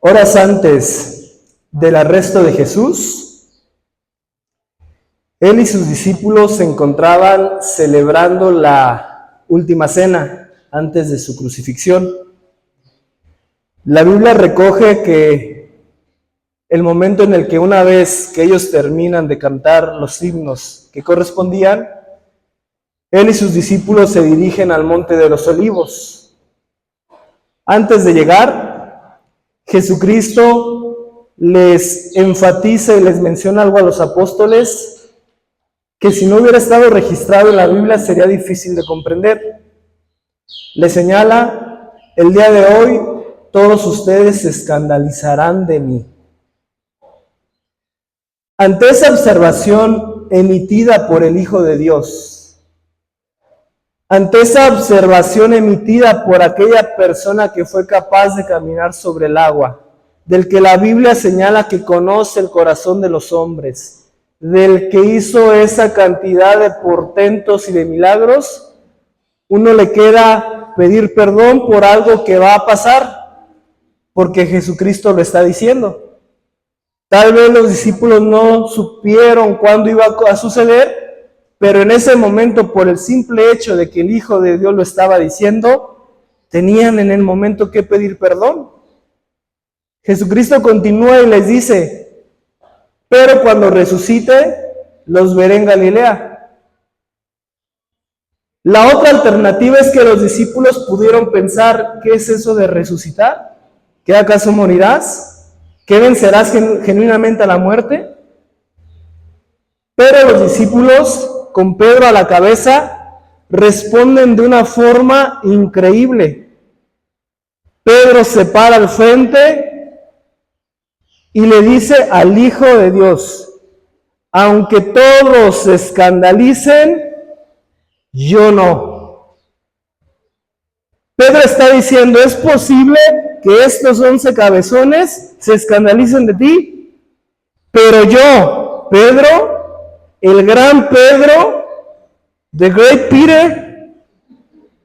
Horas antes del arresto de Jesús, él y sus discípulos se encontraban celebrando la última cena antes de su crucifixión. La Biblia recoge que el momento en el que una vez que ellos terminan de cantar los himnos que correspondían, él y sus discípulos se dirigen al Monte de los Olivos. Antes de llegar, Jesucristo les enfatiza y les menciona algo a los apóstoles que si no hubiera estado registrado en la Biblia sería difícil de comprender. Les señala: el día de hoy todos ustedes se escandalizarán de mí. Ante esa observación emitida por el Hijo de Dios, ante esa observación emitida por aquella persona que fue capaz de caminar sobre el agua, del que la Biblia señala que conoce el corazón de los hombres, del que hizo esa cantidad de portentos y de milagros, uno le queda pedir perdón por algo que va a pasar, porque Jesucristo lo está diciendo. Tal vez los discípulos no supieron cuándo iba a suceder, pero en ese momento, por el simple hecho de que el Hijo de Dios lo estaba diciendo, tenían en el momento que pedir perdón. Jesucristo continúa y les dice: pero cuando resucite, los veré en Galilea. La otra alternativa es que los discípulos pudieron pensar: ¿qué es eso de resucitar? ¿Qué acaso morirás? ¿Qué vencerás genuinamente a la muerte? Pero los discípulos, con Pedro a la cabeza, responden de una forma increíble. Pedro se para al frente y le dice al Hijo de Dios: aunque todos se escandalicen, yo no. Pedro está diciendo: ¿es posible que estos 11 cabezones se escandalicen de ti? Pero yo, Pedro, el gran Pedro, the great Peter,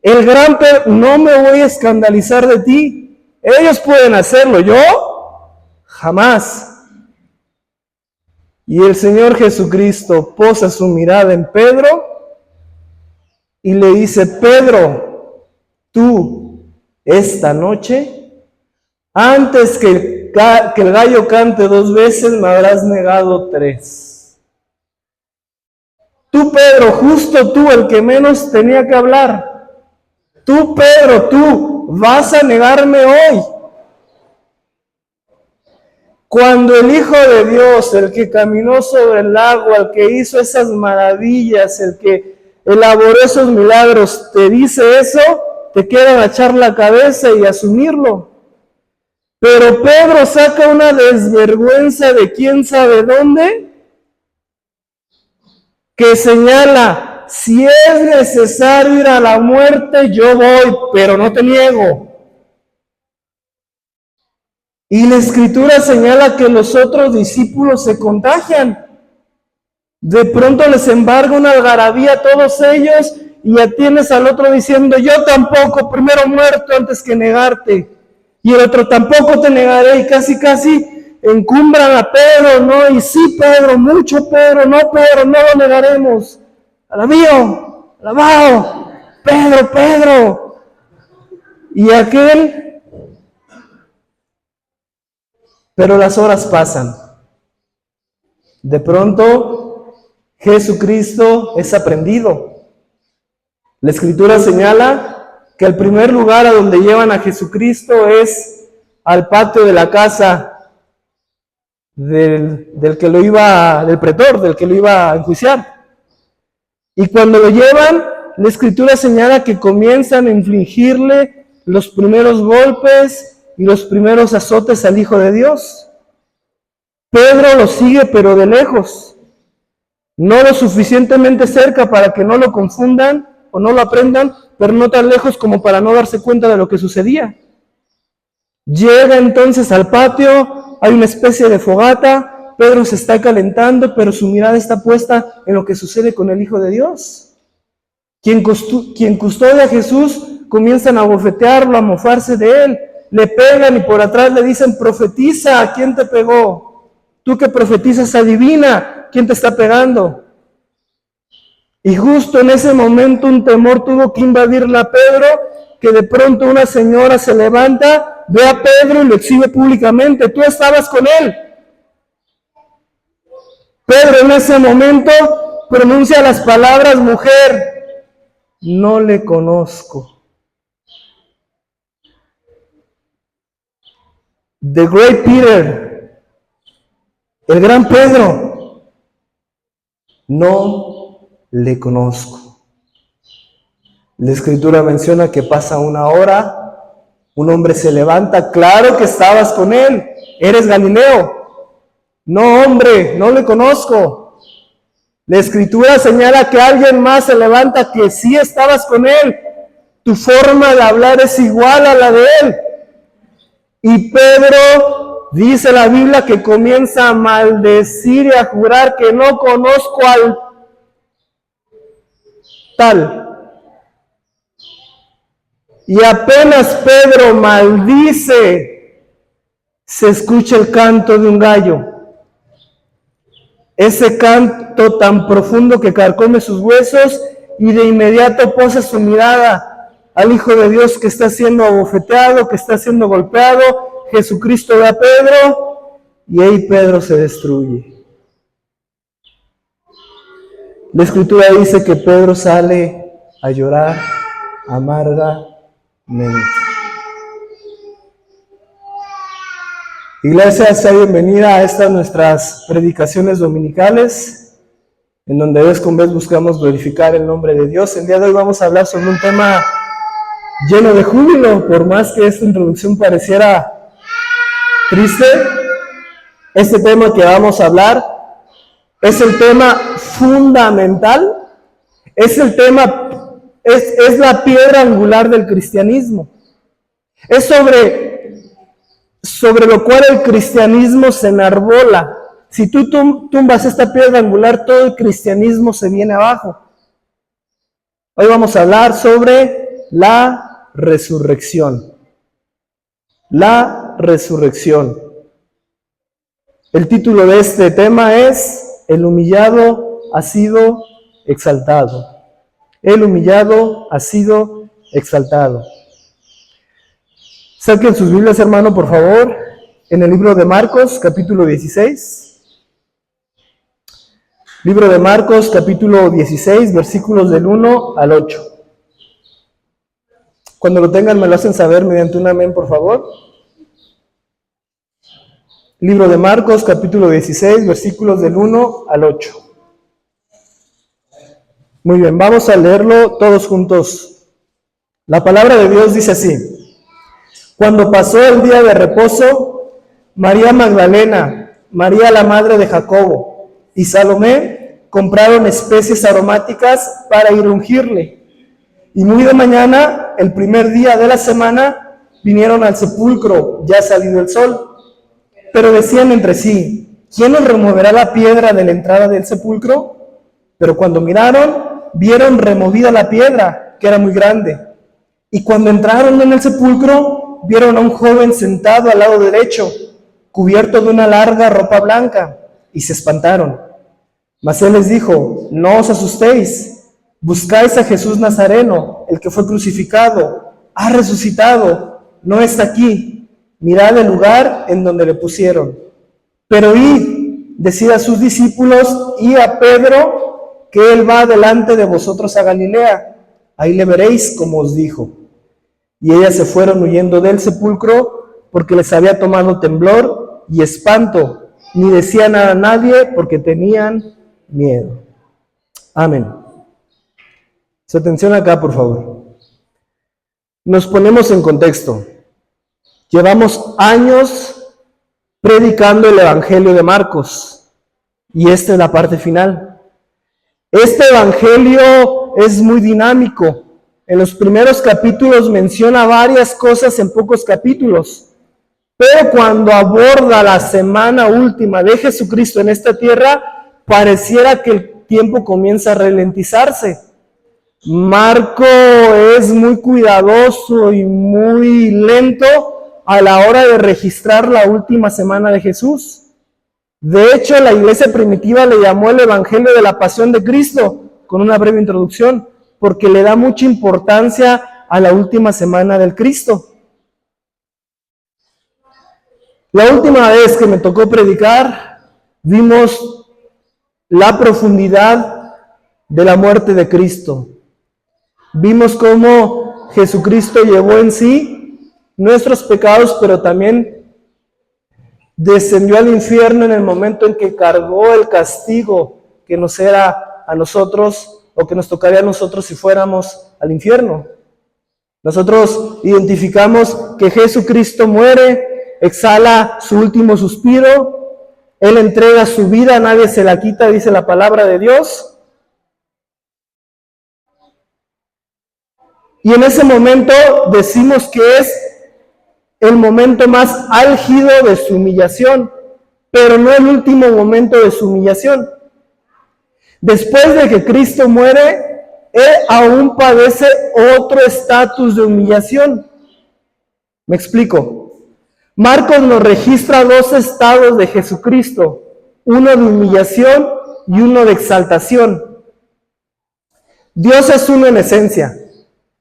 el gran Pedro, no me voy a escandalizar de ti. Ellos pueden hacerlo, yo jamás. Y el Señor Jesucristo posa su mirada en Pedro y le dice: Pedro, tú esta noche, antes que el gallo cante 2 veces, me habrás negado 3. Tú, Pedro, justo tú, el que menos tenía que hablar. Tú, Pedro, tú vas a negarme hoy. Cuando el Hijo de Dios, el que caminó sobre el agua, el que hizo esas maravillas, el que elaboró esos milagros, te dice eso, te queda agachar la cabeza y asumirlo. Pero Pedro saca una desvergüenza de quién sabe dónde, que señala: si es necesario ir a la muerte, yo voy, pero no te niego. Y la Escritura señala que los otros discípulos se contagian. De pronto les embarga una algarabía a todos ellos y ya tienes al otro diciendo: yo tampoco, primero muerto antes que negarte. Y el otro: tampoco te negaré. Y casi encumbran a Pedro, ¿no? Y sí, Pedro, mucho Pedro, no lo negaremos. Alabado, Pedro. Y aquel, pero las horas pasan. De pronto, Jesucristo es aprendido. La Escritura señala que el primer lugar a donde llevan a Jesucristo es al patio de la casa del pretor, del que lo iba a enjuiciar. Y cuando lo llevan, la Escritura señala que comienzan a infligirle los primeros golpes y los primeros azotes al Hijo de Dios. Pedro lo sigue, pero de lejos, no lo suficientemente cerca para que no lo confundan o no lo aprendan, pero no tan lejos como para no darse cuenta de lo que sucedía. Llega entonces al patio, hay una especie de fogata, Pedro se está calentando, pero su mirada está puesta en lo que sucede con el Hijo de Dios. Quien custodia a Jesús, comienzan a bofetearlo, a mofarse de él. le pegan y por atrás le dicen, profetiza, ¿quién te pegó? Tú que profetizas, adivina, ¿quién te está pegando? Y justo en ese momento un temor tuvo que invadirle a Pedro, que de pronto una señora se levanta, ve a Pedro y lo exhibe públicamente. Tú estabas con él. Pedro en ese momento pronuncia las palabras, mujer, no le conozco. The Great Peter, el gran Pedro, no le conozco. La Escritura menciona que pasa una hora, un hombre se levanta, claro que estabas con él, eres Galileo. No, hombre, no le conozco. La Escritura señala que alguien más se levanta, que sí estabas con él. Tu forma de hablar es igual a la de él. Y Pedro, dice la Biblia, que comienza a maldecir y a jurar que no conozco al tal. Y apenas Pedro maldice, se escucha el canto de un gallo. Ese canto tan profundo que carcome sus huesos y de inmediato posa su mirada al Hijo de Dios que está siendo abofeteado, que está siendo golpeado. Jesucristo ve a Pedro y ahí Pedro se destruye. La Escritura dice que Pedro sale a llorar amargamente. Iglesia, sea bienvenida a estas nuestras predicaciones dominicales, en donde vez con vez buscamos glorificar el nombre de Dios. El día de hoy vamos a hablar sobre un tema lleno de júbilo, por más que esta introducción pareciera triste. Este tema que vamos a hablar es el tema fundamental, es el tema, es la piedra angular del cristianismo. Es sobre lo cual el cristianismo se enarbola. Si tú tumbas esta piedra angular, todo el cristianismo se viene abajo. Hoy vamos a hablar sobre la resurrección. La resurrección. El título de este tema es: El humillado ha sido exaltado. El humillado ha sido exaltado. Saquen sus Biblias, hermano, por favor, en el libro de Marcos, capítulo 16. Libro de Marcos, capítulo 16, versículos del 1 al 8. Cuando lo tengan, me lo hacen saber mediante un amén, por favor. Libro de Marcos, capítulo 16, versículos del 1 al 8. Muy bien, vamos a leerlo todos juntos. La palabra de Dios dice así: Cuando pasó el día de reposo, María Magdalena, María la madre de Jacobo y Salomé compraron especies aromáticas para ir a ungirle. Y muy de mañana, el primer día de la semana, vinieron al sepulcro, ya salido el sol. Pero decían entre sí: ¿quién nos removerá la piedra de la entrada del sepulcro? Pero cuando miraron, vieron removida la piedra, que era muy grande. Y cuando entraron en el sepulcro, vieron a un joven sentado al lado derecho, cubierto de una larga ropa blanca, y se espantaron. Mas él les dijo: no os asustéis, buscáis a Jesús Nazareno, el que fue crucificado. Ha resucitado, no está aquí. Mirad el lugar en donde le pusieron. Pero id, decid a sus discípulos y a Pedro, que él va delante de vosotros a Galilea. Ahí le veréis como os dijo. Y ellas se fueron huyendo del sepulcro, porque les había tomado temblor y espanto, ni decían nada a nadie, porque tenían miedo. Amén. Su atención acá, por favor. Nos ponemos en contexto. Llevamos años predicando el Evangelio de Marcos, y esta es la parte final. Este Evangelio es muy dinámico. En los primeros capítulos menciona varias cosas en pocos capítulos, pero cuando aborda la semana última de Jesucristo en esta tierra, pareciera que el tiempo comienza a ralentizarse. Marco es muy cuidadoso y muy lento a la hora de registrar la última semana de Jesús. De hecho, la iglesia primitiva le llamó el Evangelio de la Pasión de Cristo, con una breve introducción, porque le da mucha importancia a la última semana del Cristo. La última vez que me tocó predicar, vimos la profundidad de la muerte de Cristo. Vimos cómo Jesucristo llevó en sí nuestros pecados, pero también descendió al infierno en el momento en que cargó el castigo que nos era a nosotros, o que nos tocaría a nosotros si fuéramos al infierno. Nosotros identificamos que Jesucristo muere, exhala su último suspiro, Él entrega su vida, nadie se la quita, dice la palabra de Dios. Y en ese momento decimos que es el momento más álgido de su humillación, pero no el último momento de su humillación. Después de que Cristo muere, Él aún padece otro estatus de humillación. Me explico. Marcos nos registra dos estados de Jesucristo, uno de humillación y uno de exaltación. Dios es uno en esencia,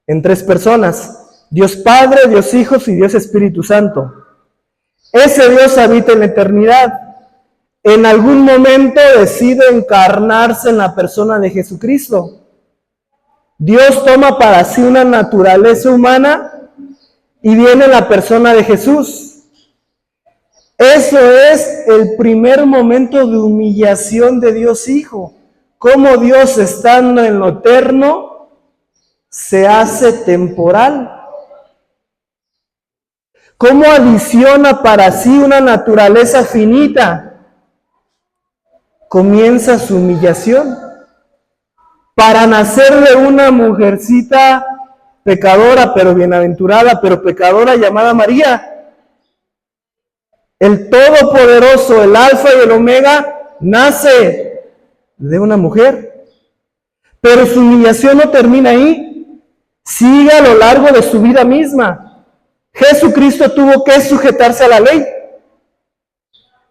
en tres personas: Dios Padre, Dios Hijo y Dios Espíritu Santo. Ese Dios habita en la eternidad. En algún momento decide encarnarse en la persona de Jesucristo. Dios toma para sí una naturaleza humana y viene en la persona de Jesús. Eso es el primer momento de humillación de Dios Hijo. Cómo Dios, estando en lo eterno, se hace temporal. Cómo adiciona para sí una naturaleza finita. Comienza su humillación para nacer de una mujercita pecadora, pero bienaventurada, pero pecadora, llamada María. El Todopoderoso, el Alfa y el Omega, nace de una mujer. Pero su humillación no termina ahí, sigue a lo largo de su vida misma. Jesucristo tuvo que sujetarse a la ley.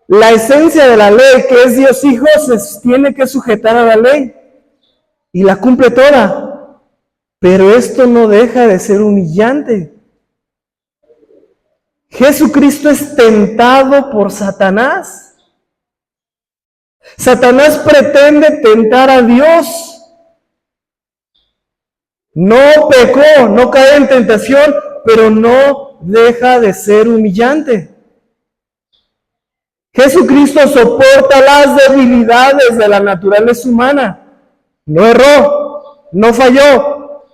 La esencia de la ley, que es Dios Hijo, se tiene que sujetar a la ley y la cumple toda. Pero esto no deja de ser humillante. Jesucristo es tentado por Satanás. Satanás pretende tentar a Dios. No pecó, no cae en tentación, pero no deja de ser humillante. Jesucristo soporta las debilidades de la naturaleza humana. No erró, no falló,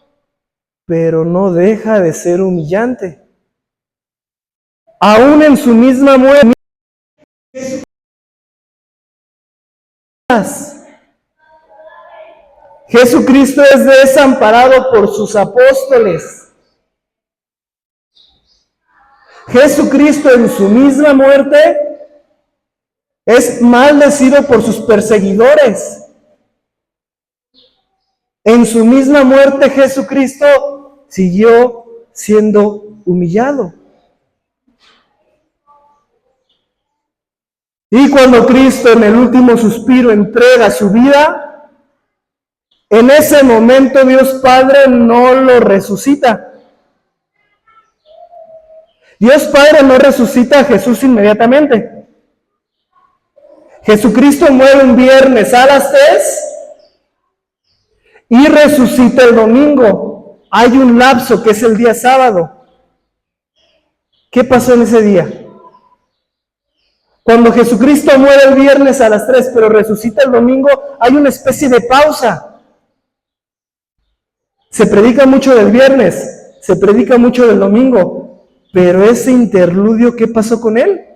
pero no deja de ser humillante. Aún en su misma muerte, Jesucristo es desamparado por sus apóstoles. Jesucristo en su misma muerte es maldecido por sus perseguidores. En su misma muerte Jesucristo siguió siendo humillado. Y cuando Cristo en el último suspiro entrega su vida, en ese momento Dios Padre no lo resucita. Dios Padre no resucita a Jesús inmediatamente. Jesucristo muere un viernes a las 3 y resucita el domingo. Hay un lapso que es el día sábado. ¿Qué pasó en ese día? Cuando Jesucristo muere el viernes a las 3, pero resucita el domingo, hay una especie de pausa. Se predica mucho del viernes, se predica mucho del domingo, pero ese interludio, ¿qué pasó con él?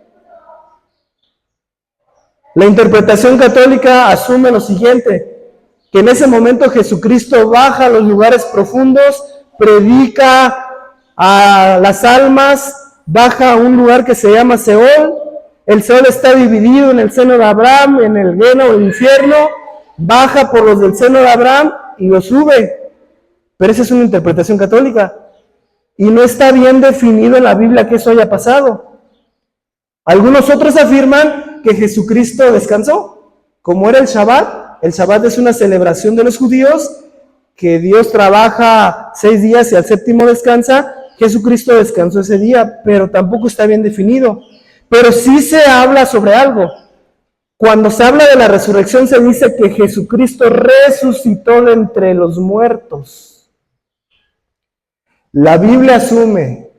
La interpretación católica asume lo siguiente, que en ese momento Jesucristo baja a los lugares profundos, predica a las almas, baja a un lugar que se llama Seol. El Seol está dividido en el seno de Abraham, en el Gena o el infierno, baja por los del seno de Abraham y lo sube. Pero esa es una interpretación católica. y no está bien definido en la Biblia que eso haya pasado. Algunos otros afirman que Jesucristo descansó, como era el Shabbat. El Shabbat es una celebración de los judíos, que Dios trabaja 6 días y al séptimo descansa. Jesucristo descansó ese día, pero tampoco está bien definido. Pero sí se habla sobre algo. Cuando se habla de la resurrección se dice que Jesucristo resucitó de entre los muertos. La Biblia asume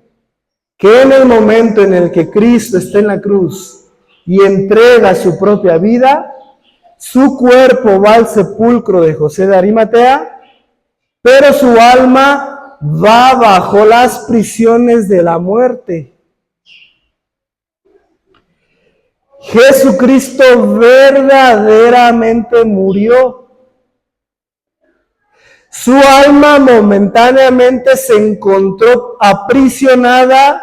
que en el momento en el que Cristo está en la cruz y entrega su propia vida, su cuerpo va al sepulcro de José de Arimatea, pero su alma va bajo las prisiones de la muerte. Jesucristo verdaderamente murió. Su alma momentáneamente se encontró aprisionada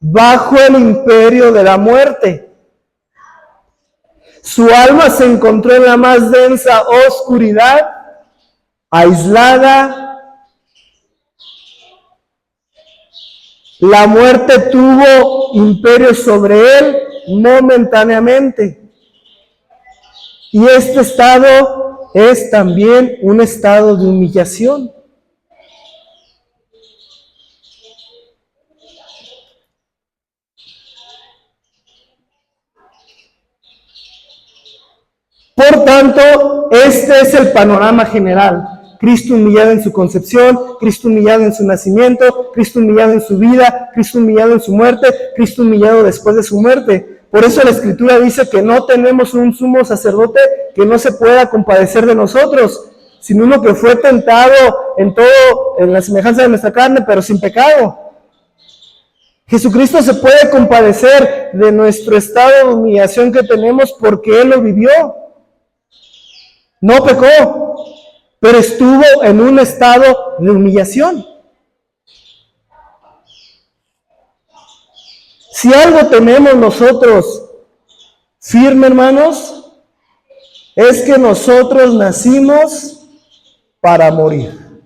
bajo el imperio de la muerte. Su alma se encontró en la más densa oscuridad, aislada. La muerte tuvo imperio sobre él momentáneamente. Y este estado es también un estado de humillación. Por tanto, este es el panorama general. Cristo humillado en su concepción, Cristo humillado en su nacimiento, Cristo humillado en su vida, Cristo humillado en su muerte, Cristo humillado después de su muerte. Por eso la Escritura dice que no tenemos un sumo sacerdote que no se pueda compadecer de nosotros, sino uno que fue tentado en todo, en la semejanza de nuestra carne, pero sin pecado. Jesucristo se puede compadecer de nuestro estado de humillación que tenemos porque Él lo vivió. No pecó, pero estuvo en un estado de humillación. Si algo tenemos nosotros firme, hermanos, es que nosotros nacimos para morir.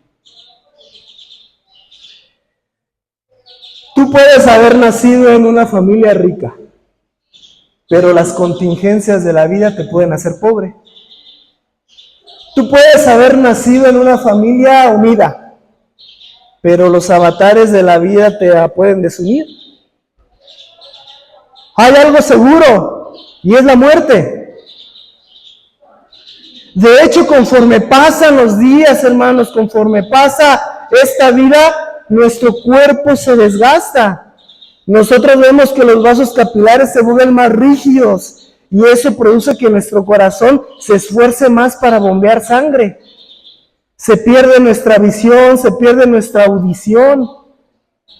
Tú puedes haber nacido en una familia rica, pero las contingencias de la vida te pueden hacer pobre. Tú puedes haber nacido en una familia unida, pero los avatares de la vida te pueden desunir. Hay algo seguro, y es la muerte. De hecho, conforme pasan los días, hermanos, conforme pasa esta vida, nuestro cuerpo se desgasta. Nosotros vemos que los vasos capilares se vuelven más rígidos, y eso produce que nuestro corazón se esfuerce más para bombear sangre. Se pierde nuestra visión, se pierde nuestra audición.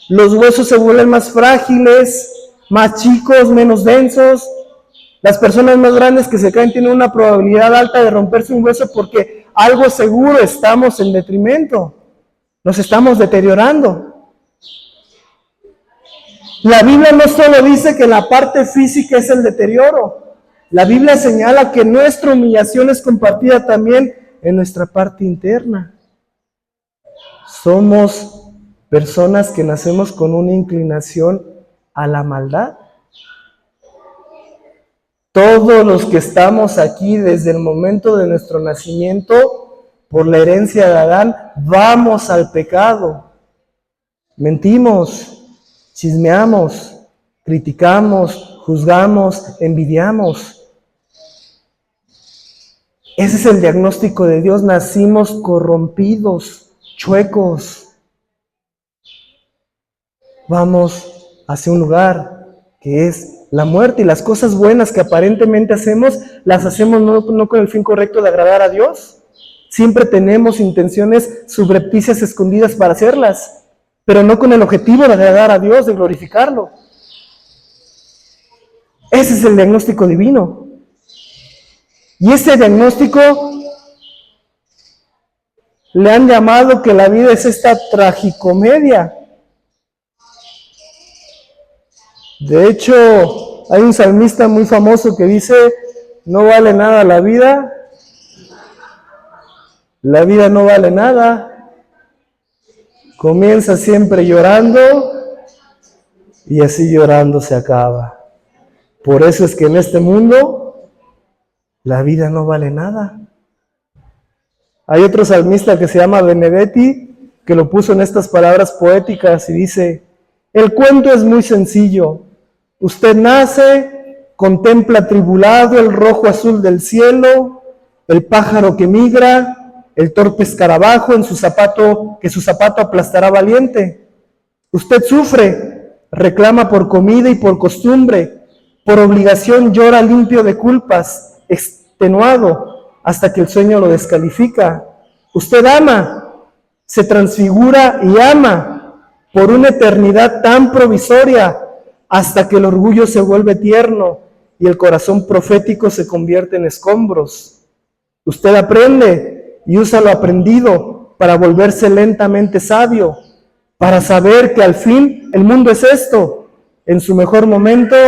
Los huesos se vuelven más frágiles, más chicos, menos densos. Las personas más grandes que se caen tienen una probabilidad alta de romperse un hueso porque algo seguro estamos en detrimento. Nos estamos deteriorando. La Biblia no solo dice que la parte física es el deterioro. La Biblia señala que nuestra humillación es compartida también en nuestra parte interna. Somos personas que nacemos con una inclinación a la maldad. Todos los que estamos aquí desde el momento de nuestro nacimiento, por la herencia de Adán, vamos al pecado. Mentimos, chismeamos, criticamos, juzgamos, envidiamos. Ese es el diagnóstico de Dios. Nacimos corrompidos, chuecos. Vamos hacia un lugar que es la muerte, y las cosas buenas que aparentemente hacemos, las hacemos no con el fin correcto de agradar a Dios. Siempre tenemos intenciones subrepticias escondidas para hacerlas, pero no con el objetivo de agradar a Dios, de glorificarlo. Ese es el diagnóstico divino. Y ese diagnóstico le han llamado que la vida es esta tragicomedia. De hecho, hay un salmista muy famoso que dice: no vale nada la vida no vale nada. Comienza siempre llorando y así llorando se acaba. Por eso es que en este mundo la vida no vale nada. Hay otro salmista que se llama Benedetti, que lo puso en estas palabras poéticas y dice: el cuento es muy sencillo. Usted nace, contempla atribulado el rojo azul del cielo, el pájaro que migra, el torpe escarabajo en su zapato, que su zapato aplastará valiente. Usted sufre, reclama por comida y por costumbre, por obligación llora limpio de culpas, extenuado, hasta que el sueño lo descalifica. Usted ama, se transfigura y ama por una eternidad tan provisoria, hasta que el orgullo se vuelve tierno y el corazón profético se convierte en escombros. Usted aprende y usa lo aprendido para volverse lentamente sabio, para saber que al fin el mundo es esto: en su mejor momento,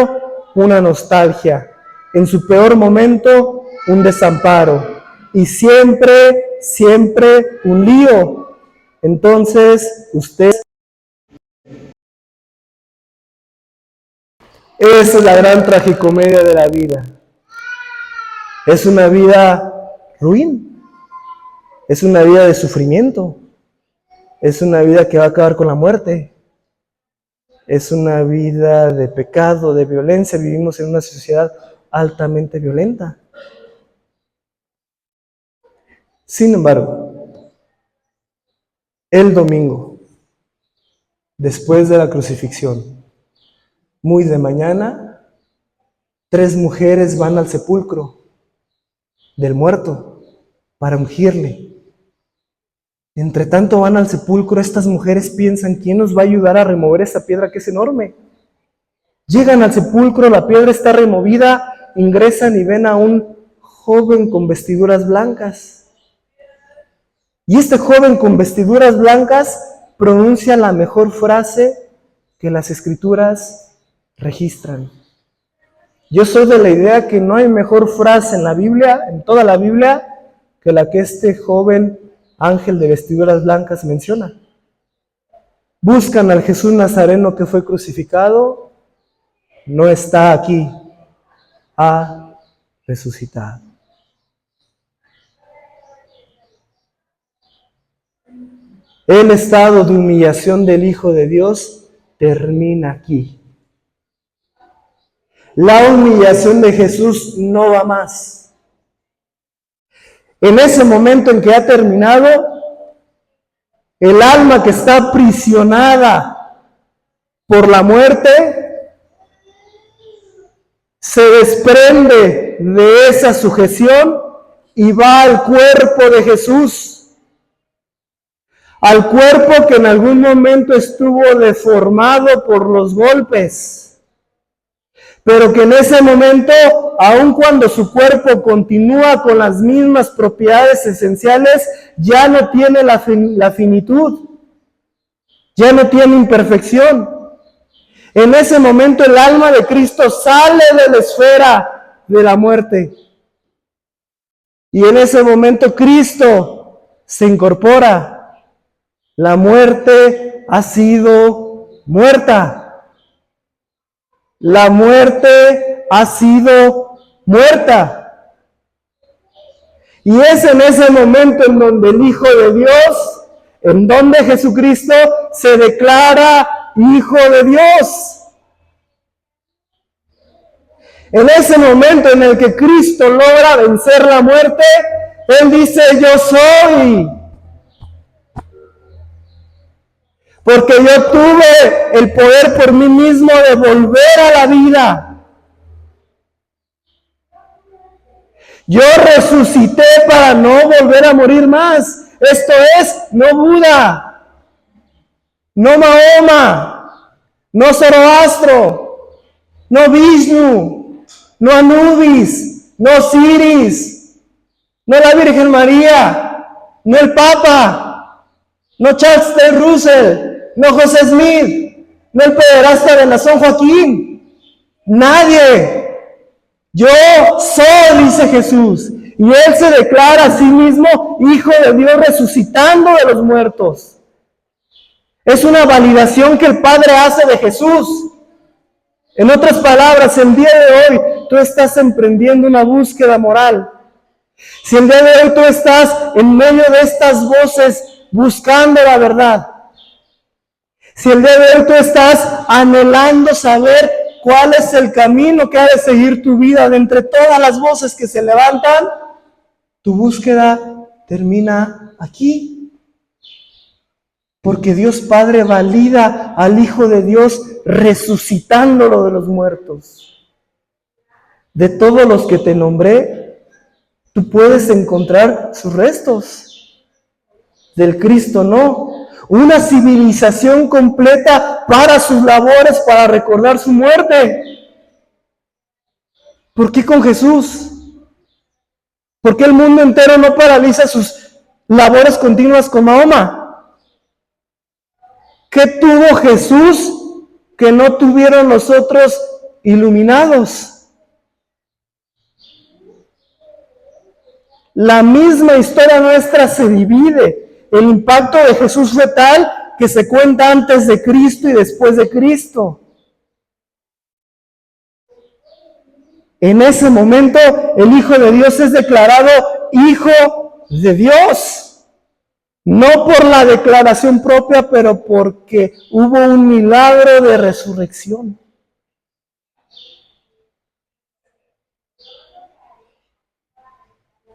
una nostalgia; en su peor momento, un desamparo; y siempre, siempre un lío. Entonces, usted... Esa es la gran tragicomedia de la vida. Es una vida ruin. Es una vida de sufrimiento. Es una vida que va a acabar con la muerte. Es una vida de pecado, de violencia. Vivimos en una sociedad altamente violenta. Sin embargo, el domingo, después de la crucifixión, muy de mañana, 3 mujeres van al sepulcro del muerto para ungirle. Entre tanto van al sepulcro, estas mujeres piensan: ¿quién nos va a ayudar a remover esta piedra que es enorme? Llegan al sepulcro, la piedra está removida, ingresan y ven a un joven con vestiduras blancas. Y este joven con vestiduras blancas pronuncia la mejor frase que las Escrituras registran. Yo soy de la idea que no hay mejor frase en la Biblia, en toda la Biblia, que la que este joven ángel de vestiduras blancas menciona. Buscan al Jesús Nazareno que fue crucificado, no está aquí, ha resucitado. El estado de humillación del Hijo de Dios termina aquí. La humillación de Jesús no va más. En ese momento en que ha terminado, el alma que está aprisionada por la muerte se desprende de esa sujeción y va al cuerpo de Jesús, al cuerpo que en algún momento estuvo deformado por los golpes, pero que en ese momento, aun cuando su cuerpo continúa con las mismas propiedades esenciales, ya no tiene la finitud, ya no tiene imperfección. En ese momento el alma de Cristo sale de la esfera de la muerte. Y en ese momento Cristo se incorpora. La muerte ha sido muerta. La muerte ha sido muerta. Y es en ese momento en donde el Hijo de Dios, en donde Jesucristo se declara Hijo de Dios. En ese momento en el que Cristo logra vencer la muerte, Él dice: yo soy. Porque yo tuve el poder por mí mismo de volver a la vida. Yo resucité para no volver a morir más. Esto es, no Buda, no Mahoma, no Zoroastro, no Vishnu, no Anubis, no Osiris, no la Virgen María, no el Papa, no Charles T. Russell, no José Smith, no el pederasta de la San Joaquín. Nadie. Yo soy, dice Jesús. Y Él se declara a sí mismo Hijo de Dios resucitando de los muertos. Es una validación que el Padre hace de Jesús. En otras palabras, el día de hoy tú estás emprendiendo una búsqueda moral. Si el día de hoy tú estás en medio de estas voces buscando la verdad, si el día de hoy tú estás anhelando saber cuál es el camino que ha de seguir tu vida de entre todas las voces que se levantan, tu búsqueda termina aquí. Porque Dios Padre valida al Hijo de Dios resucitándolo de los muertos. De todos los que te nombré, tú puedes encontrar sus restos. Del Cristo no. Una civilización completa para sus labores, para recordar su muerte. ¿Por qué con Jesús? ¿Por qué el mundo entero no paraliza sus labores continuas con Mahoma? ¿Qué tuvo Jesús que no tuvieron los otros iluminados? La misma historia nuestra se divide. El impacto de Jesús fue tal que se cuenta antes de Cristo y después de Cristo. En ese momento el Hijo de Dios es declarado Hijo de Dios. No por la declaración propia, pero porque hubo un milagro de resurrección.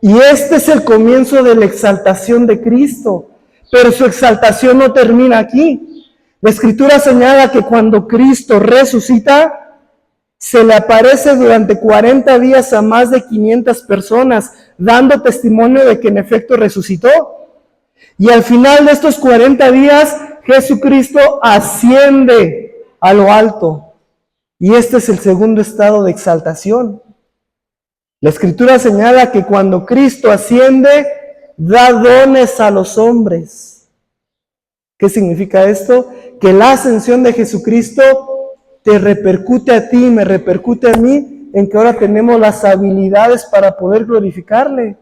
Y este es el comienzo de la exaltación de Cristo. Pero su exaltación no termina aquí. La Escritura señala que cuando Cristo resucita, se le aparece durante 40 días a más de 500 personas, dando testimonio de que en efecto resucitó. Y al final de estos 40 días, Jesucristo asciende a lo alto. Y este es el segundo estado de exaltación. La Escritura señala que cuando Cristo asciende, da dones a los hombres. ¿Qué significa esto? Que la ascensión de Jesucristo te repercute a ti, me repercute a mí, en que ahora tenemos las habilidades para poder glorificarle.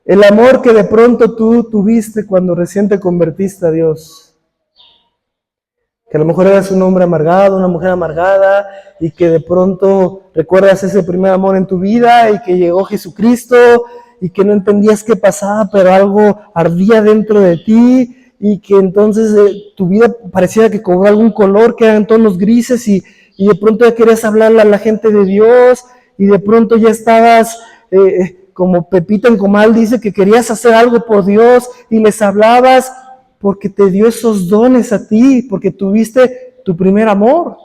El amor que de pronto tú tuviste cuando recién te convertiste a Dios. Que a lo mejor eras un hombre amargado, una mujer amargada, y que de pronto recuerdas ese primer amor en tu vida, y que llegó Jesucristo, y que no entendías qué pasaba, pero algo ardía dentro de ti, y que entonces tu vida parecía que cobró algún color, que eran tonos grises, y de pronto ya querías hablarle a la gente de Dios, y de pronto ya estabas... como Pepito en Comal dice que querías hacer algo por Dios y les hablabas porque te dio esos dones a ti, porque tuviste tu primer amor.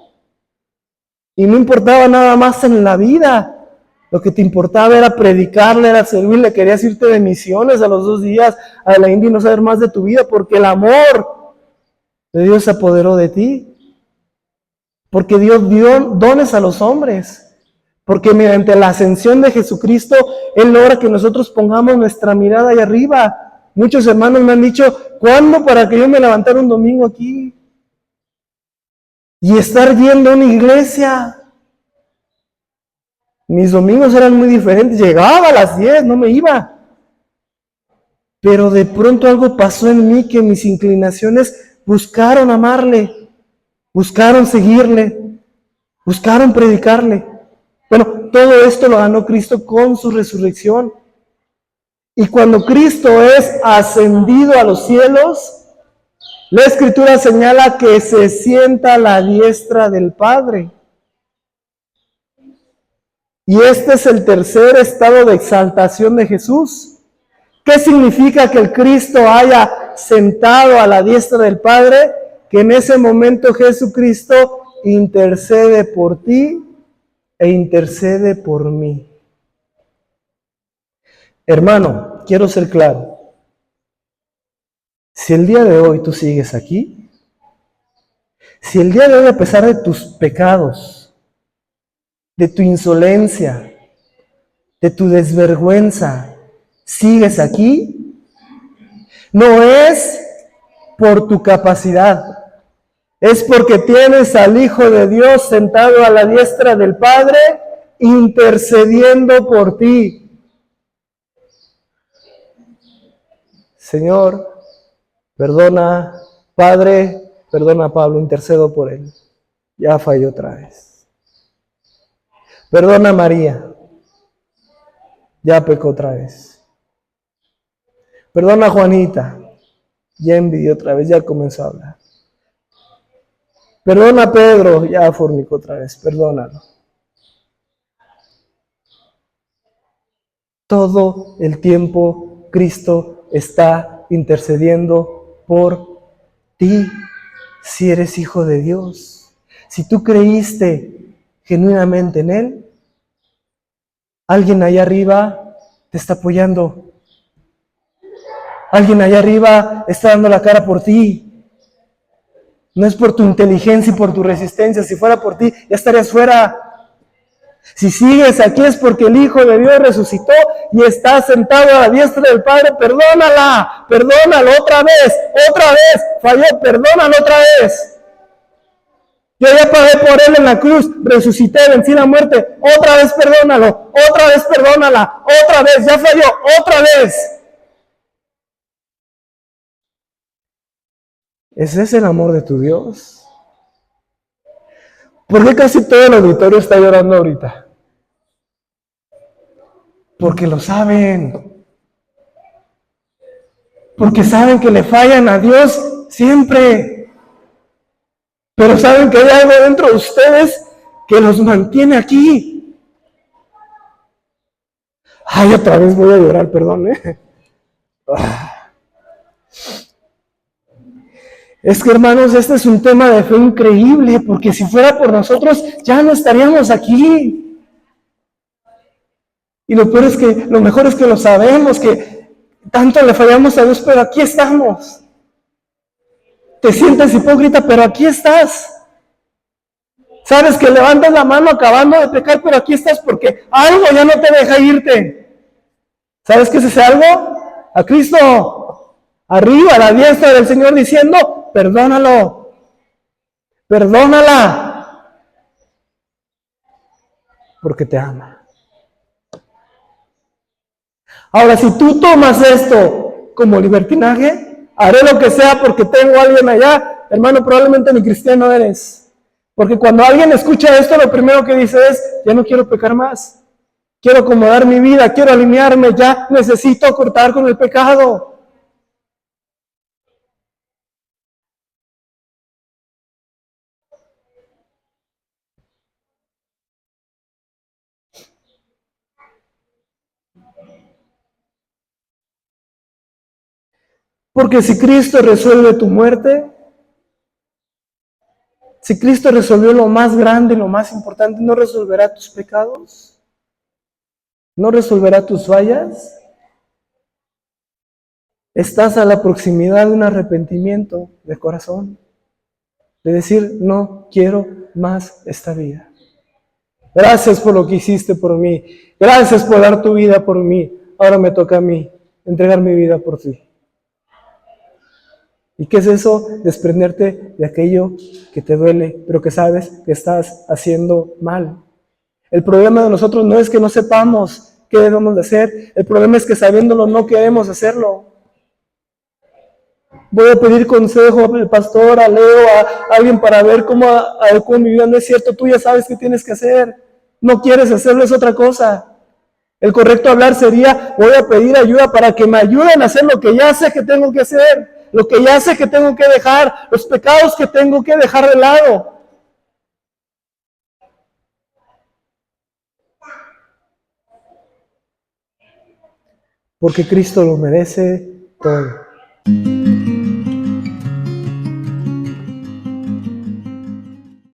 Y no importaba nada más en la vida. Lo que te importaba era predicarle, era servirle. Querías irte de misiones a los 2 días a la India y no saber más de tu vida porque el amor de Dios se apoderó de ti. Porque Dios dio dones a los hombres. Porque mediante la ascensión de Jesucristo, Él logra que nosotros pongamos nuestra mirada ahí arriba. Muchos hermanos me han dicho, ¿cuándo para que yo me levantara un domingo aquí? Y estar yendo a una iglesia. Mis domingos eran muy diferentes. Llegaba a las 10, no me iba. Pero de pronto algo pasó en mí que mis inclinaciones buscaron amarle, buscaron seguirle, buscaron predicarle. Bueno, todo esto lo ganó Cristo con su resurrección. Y cuando Cristo es ascendido a los cielos, la Escritura señala que se sienta a la diestra del Padre. Y este es el tercer estado de exaltación de Jesús. ¿Qué significa que el Cristo haya sentado a la diestra del Padre? Que en ese momento Jesucristo intercede por ti e intercede por mí. Hermano, quiero ser claro. Si el día de hoy tú sigues aquí, si el día de hoy a pesar de tus pecados, de tu insolencia, de tu desvergüenza, sigues aquí, no es por tu capacidad, es porque tienes al Hijo de Dios sentado a la diestra del Padre, intercediendo por ti. Señor, Perdona, Padre, perdona a Pablo, intercedo por él. Ya falló otra vez. Perdona a María, ya pecó otra vez. Perdona a Juanita, ya envidió otra vez, ya comenzó a hablar. Perdona a Pedro, ya fornicó otra vez, perdónalo. Todo el tiempo Cristo está intercediendo por ti, si eres hijo de Dios. Si tú creíste genuinamente en Él, alguien allá arriba te está apoyando. Alguien allá arriba está dando la cara por ti. No es por tu inteligencia y por tu resistencia. Si fuera por ti, ya estarías fuera. Si sigues aquí es porque el Hijo de Dios resucitó y está sentado a la diestra del Padre. Perdónala, perdónalo otra vez, falló, perdónalo otra vez. Yo ya pagué por él en la cruz, resucité, vencí la muerte, otra vez perdónalo, otra vez perdónala, otra vez, ya falló, otra vez. ¿Ese es el amor de tu Dios? ¿Por qué casi todo el auditorio está llorando ahorita? Porque lo saben. Porque saben que le fallan a Dios siempre. Pero saben que hay algo dentro de ustedes que los mantiene aquí. Ay, otra vez voy a llorar, perdón, Es que, hermanos, este es un tema de fe increíble, porque si fuera por nosotros, ya no estaríamos aquí. Y lo peor es que, lo mejor es que lo sabemos, que tanto le fallamos a Dios, pero aquí estamos. Te sientes hipócrita, pero aquí estás. Sabes que levantas la mano acabando de pecar, pero aquí estás porque algo ya no te deja irte. ¿Sabes qué es ese algo? A Cristo. Arriba, a la diestra del Señor diciendo, perdónalo. Perdónala. Porque te ama. Ahora, si tú tomas esto como libertinaje, haré lo que sea porque tengo a alguien allá, hermano, probablemente ni cristiano eres. Porque cuando alguien escucha esto, lo primero que dice es, ya no quiero pecar más. Quiero acomodar mi vida, quiero alinearme, ya necesito cortar con el pecado. Porque si Cristo resuelve tu muerte, si Cristo resolvió lo más grande, lo más importante, ¿no resolverá tus pecados? ¿No resolverá tus fallas? Estás a la proximidad de un arrepentimiento de corazón, de decir, no quiero más esta vida. Gracias por lo que hiciste por mí. Gracias por dar tu vida por mí. Ahora me toca a mí entregar mi vida por ti. ¿Y qué es eso? Desprenderte de aquello que te duele, pero que sabes que estás haciendo mal. El problema de nosotros no es que no sepamos qué debemos de hacer. El problema es que sabiéndolo no queremos hacerlo. Voy a pedir consejo al pastor, a Leo, a alguien para ver cómo adecuo mi vida. No es cierto, tú ya sabes qué tienes que hacer. No quieres hacerlo, es otra cosa. El correcto hablar sería, voy a pedir ayuda para que me ayuden a hacer lo que ya sé que tengo que hacer, lo que ya sé que tengo que dejar, los pecados que tengo que dejar de lado. Porque Cristo lo merece todo.